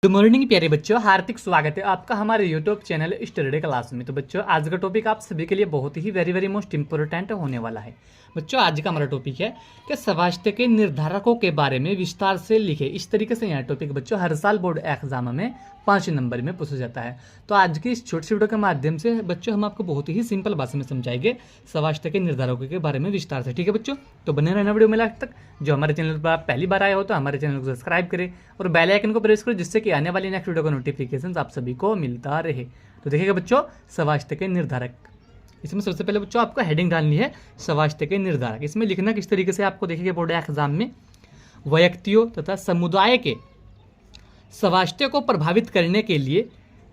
Good morning प्यारे बच्चों, हार्दिक स्वागत है आपका हमारे यूट्यूब चैनल स्टडी क्लास में। तो बच्चों, आज का टॉपिक आप सभी के लिए बहुत ही वेरी मोस्ट इंपॉर्टेंट होने वाला है। बच्चों, आज का हमारा टॉपिक है कि स्वास्थ्य के निर्धारकों के बारे में विस्तार से लिखे। इस तरीके से यह टॉपिक बच्चों हर साल बोर्ड एग्जाम में 5 नंबर में पूछा जाता है। तो आज की इस छोटी सी वीडियो के माध्यम से बच्चों हम आपको बहुत ही सिंपल भाषा में समझाएंगे स्वास्थ्य के निर्धारकों के बारे में विस्तार से। ठीक है बच्चों, तो बने रहना वीडियो में लास्ट तक। जो हमारे चैनल पर आप पहली बार आए हो तो हमारे चैनल को सब्सक्राइब करें और बेल आइकन को प्रेस करो, जिससे कि आने वाली नेक्स्ट वीडियो का नोटिफिकेशन आप सभी को मिलता रहे। तो देखिएगा बच्चों, स्वास्थ्य के निर्धारक। इसमें सबसे पहले बच्चों आपको हेडिंग डालनी है स्वास्थ्य के निर्धारक। इसमें लिखना किस तरीके से आपको देखिए बोर्ड एग्जाम में, व्यक्तियों तथा समुदाय के स्वास्थ्य को प्रभावित करने के लिए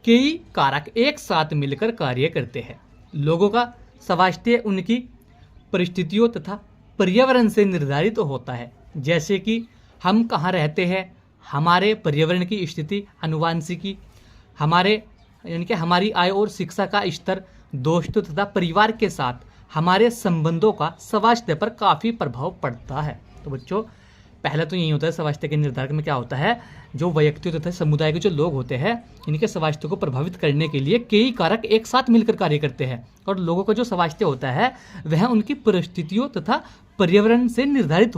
कई कारक एक साथ मिलकर कार्य करते हैं। लोगों का स्वास्थ्य उनकी परिस्थितियों तथा पर्यावरण से निर्धारित होता है, जैसे कि हम कहाँ रहते हैं, हमारे पर्यावरण की स्थिति, आनुवंशिकी, हमारी आय और शिक्षा का स्तर, दोस्तों तथा परिवार के साथ हमारे संबंधों का स्वास्थ्य पर काफ़ी प्रभाव पड़ता है। तो बच्चों, पहला तो यही होता है स्वास्थ्य के निर्धारक में क्या होता है, जो व्यक्तियों तथा समुदाय के जो लोग होते हैं इनके स्वास्थ्य को प्रभावित करने के लिए कई कारक एक साथ मिलकर कार्य करते हैं। और लोगों का जो स्वास्थ्य होता है वह उनकी परिस्थितियों तथा पर्यावरण से निर्धारित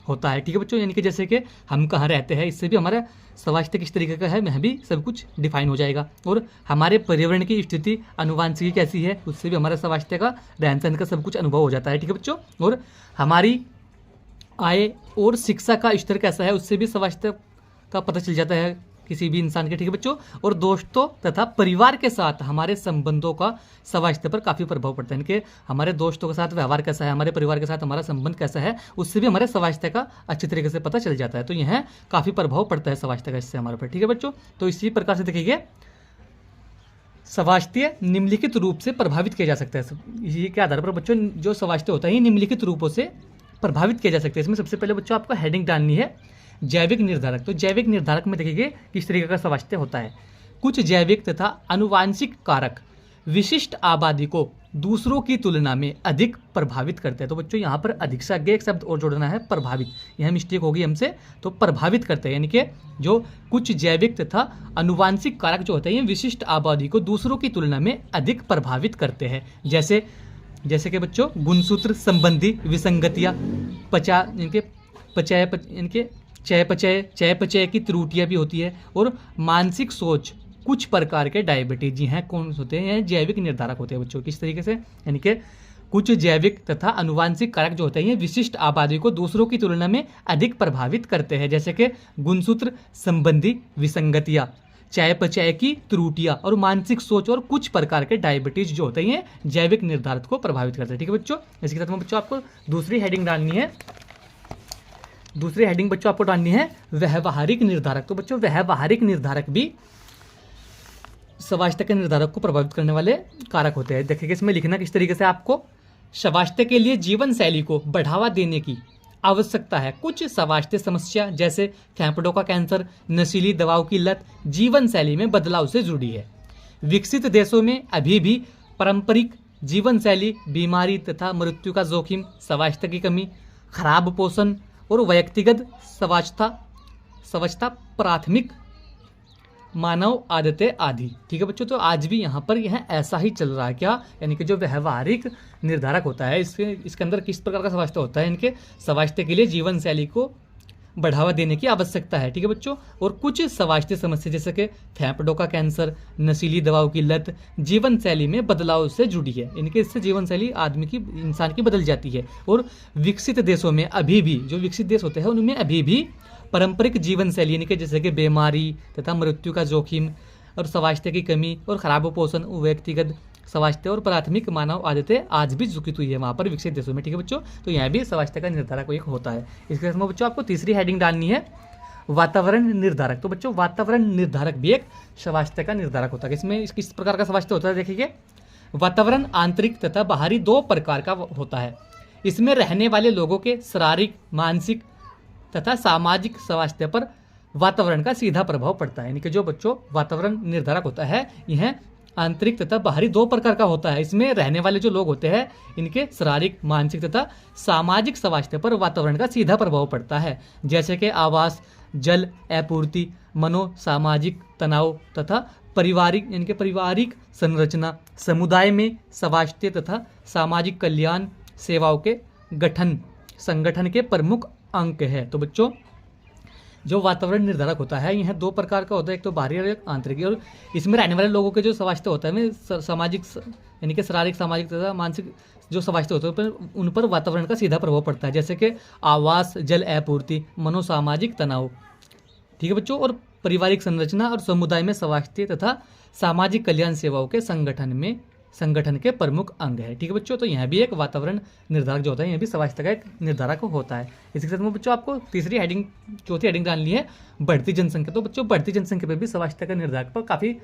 होता है। ठीक है बच्चों, यानी कि जैसे कि हम कहाँ रहते हैं, इससे भी हमारा स्वास्थ्य किस तरीके का है वह भी सब कुछ डिफाइन हो जाएगा। और हमारे पर्यावरण की स्थिति, आनुवंशिकी कैसी है, उससे भी हमारे स्वास्थ्य का, रहन सहन का सब कुछ अनुभव हो जाता है। ठीक है बच्चों, और हमारी आय और शिक्षा का स्तर कैसा है, उससे भी स्वास्थ्य का पता चल जाता है किसी भी इंसान के। ठीक है बच्चों, और दोस्तों तथा परिवार के साथ हमारे संबंधों का स्वास्थ्य पर काफ़ी प्रभाव पड़ता है। इनके हमारे दोस्तों के साथ व्यवहार कैसा है, हमारे परिवार के साथ हमारा संबंध कैसा है, उससे भी हमारे स्वास्थ्य का अच्छी तरीके से पता चल जाता है। तो यह काफ़ी प्रभाव पड़ता है स्वास्थ्य का इससे हमारे पर। ठीक है बच्चों, तो इसी प्रकार से देखिए स्वास्थ्य निम्नलिखित रूप से प्रभावित किया जा सकता है। इसी के आधार पर बच्चों जो स्वास्थ्य होता है ये निम्नलिखित रूपों से प्रभावित किया जा सकता है। इसमें सबसे पहले बच्चों आपको हेडिंग डालनी है जैविक निर्धारक। तो जैविक निर्धारक में देखिए किस तरीके का स्वास्थ्य होता है। कुछ जैविक तथा आनुवांशिक कारक विशिष्ट आबादी को दूसरों की तुलना में अधिक प्रभावित करते हैं। तो बच्चों यहाँ पर अधिक से आगे एक शब्द और जोड़ना है, प्रभावित। यह मिस्टेक होगी हमसे, तो प्रभावित करते हैं, यानी कि जो कुछ जैविक तथा आनुवांशिक कारक जो होते हैं ये विशिष्ट आबादी को दूसरों की तुलना में अधिक प्रभावित करते हैं। जैसे कि बच्चों गुणसूत्र संबंधी विसंगतियाँ, चयापचय की त्रुटियां भी होती है, और मानसिक सोच, कुछ प्रकार के डायबिटीज हैं कौन होते हैं, यह जैविक निर्धारक होते हैं बच्चों। किस तरीके से, यानी कि कुछ जैविक तथा आनुवंशिक कारक जो होते हैं ये विशिष्ट आबादी को दूसरों की तुलना में अधिक प्रभावित करते हैं, जैसे कि गुणसूत्र संबंधी विसंगतियाँ, चयापचय की त्रुटियां और मानसिक सोच, और कुछ प्रकार के डायबिटीज जो होते हैं जैविक निर्धारक को प्रभावित करते हैं। ठीक है बच्चों, इसके साथ में बच्चों आपको दूसरी हेडिंग डालनी है। दूसरी हेडिंग बच्चों आपको डालनी है व्यवहारिक निर्धारक। तो बच्चों व्यवहारिक निर्धारक भी स्वास्थ्य के निर्धारक को प्रभावित करने वाले कारक होते हैं। देखिए इसमें लिखना किस तरीके से, आपको स्वास्थ्य के लिए जीवन शैली को बढ़ावा देने की आवश्यकता है। कुछ स्वास्थ्य समस्या जैसे फेफड़ों का कैंसर, नशीली दवाओं की लत जीवन शैली में बदलाव से जुड़ी है। विकसित देशों में अभी भी पारंपरिक जीवन शैली, बीमारी तथा मृत्यु का जोखिम, स्वास्थ्य की कमी, खराब पोषण और व्यक्तिगत स्वच्छता, प्राथमिक मानव आदतें आदि। ठीक है बच्चों, तो आज भी यहाँ पर यह ऐसा ही चल रहा है क्या, यानी कि जो व्यवहारिक निर्धारक होता है इसके अंदर किस प्रकार का स्वास्थ्य होता है, इनके स्वास्थ्य के लिए जीवन शैली को बढ़ावा देने की आवश्यकता है। ठीक है बच्चों, और कुछ स्वास्थ्य समस्या जैसे कि फेफड़ों का कैंसर, नशीली दवाओं की लत जीवन शैली में बदलाव से जुड़ी है, इनके इससे जीवन शैली इंसान की बदल जाती है। और विकसित देशों में अभी भी, जो विकसित देश होते हैं उनमें अभी भी पारंपरिक जीवन शैली, यानी कि जैसे कि बीमारी तथा मृत्यु का जोखिम और स्वास्थ्य की कमी और खराब पोषण, व्यक्तिगत स्वास्थ्य और प्राथमिक मानव आदतें आज भी झुकित हुई है वहाँ पर विकसित देशों में। ठीक है बच्चों, तो यहाँ भी स्वास्थ्य का निर्धारक एक होता है। इसके साथ में बच्चों आपको तीसरी हेडिंग डालनी है वातावरण निर्धारक। तो बच्चों वातावरण निर्धारक भी एक स्वास्थ्य का निर्धारक होता है। इसमें किस प्रकार का स्वास्थ्य होता है, देखिए वातावरण आंतरिक तथा बाहरी दो प्रकार का होता है। इसमें रहने वाले लोगों के शारीरिक, मानसिक तथा सामाजिक स्वास्थ्य पर वातावरण का सीधा प्रभाव पड़ता है। यानी कि जो बच्चों वातावरण निर्धारक होता है यह आंतरिक तथा बाहरी दो प्रकार का होता है। इसमें रहने वाले जो लोग होते हैं इनके शारीरिक, मानसिक तथा सामाजिक स्वास्थ्य पर वातावरण का सीधा प्रभाव पड़ता है, जैसे कि आवास, जल आपूर्ति, मनोसामाजिक तनाव तथा पारिवारिक यानी कि पारिवारिक संरचना, समुदाय में स्वास्थ्य तथा सामाजिक कल्याण सेवाओं के गठन संगठन के प्रमुख अंक है। तो बच्चों जो वातावरण निर्धारक होता है यह दो प्रकार का होता है, एक तो बाहरी और एक आंतरिक। और इसमें रहने वाले लोगों के जो स्वास्थ्य होता है में सामाजिक यानी कि शारीरिक सामाजिक तथा मानसिक जो स्वास्थ्य होता है उन पर वातावरण का सीधा प्रभाव पड़ता है, जैसे कि आवास, जल आपूर्ति, मनोसामाजिक तनाव। ठीक है बच्चों। और पारिवारिक संरचना और समुदाय में स्वास्थ्य तथा सामाजिक कल्याण सेवाओं के संगठन के प्रमुख अंग है। ठीक है बच्चों। तो यह भी एक वातावरण निर्धारक जो होता है यह भी स्वास्थ्य का एक निर्धारक होता है। इसके साथ में बच्चों आपको चौथी हेडिंग डालनी है बढ़ती जनसंख्या। तो बच्चों बढ़ती जनसंख्या पर भी स्वास्थ्य का निर्धारक पर काफी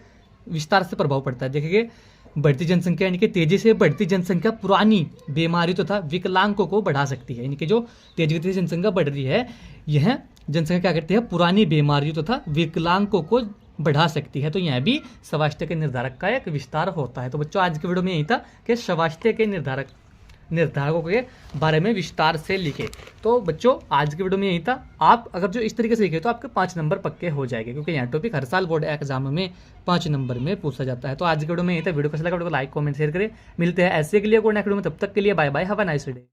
विस्तार से प्रभाव पड़ता है। देखिए बढ़ती जनसंख्या यानी कि तेजी से बढ़ती जनसंख्या पुरानी बीमारियों तथा विकलांगों को बढ़ा सकती है। यानी कि जो तेजी गति से जनसंख्या बढ़ रही है यह जनसंख्या क्या करती है, पुरानी बीमारियों तथा विकलांगों को बढ़ा सकती है। तो यह भी स्वास्थ्य के निर्धारक का एक विस्तार होता है। तो बच्चों आज के वीडियो में यही था कि स्वास्थ्य के निर्धारकों के बारे में विस्तार से लिखे। तो बच्चों आज के वीडियो में यही था। आप अगर जो इस तरीके से लिखे तो आपके 5 नंबर पक्के हो जाएंगे, क्योंकि यह टॉपिक हर साल बोर्ड एग्जाम में 5 नंबर में पूछा जाता है। तो आज के वीडियो में यही था। वीडियो कैसा लगा वीडियो को लाइक कमेंट शेयर करें। मिलते हैं ऐसे के लिए कोई नेक्स्ट वीडियो में, तब तक के लिए bye bye, have a nice day.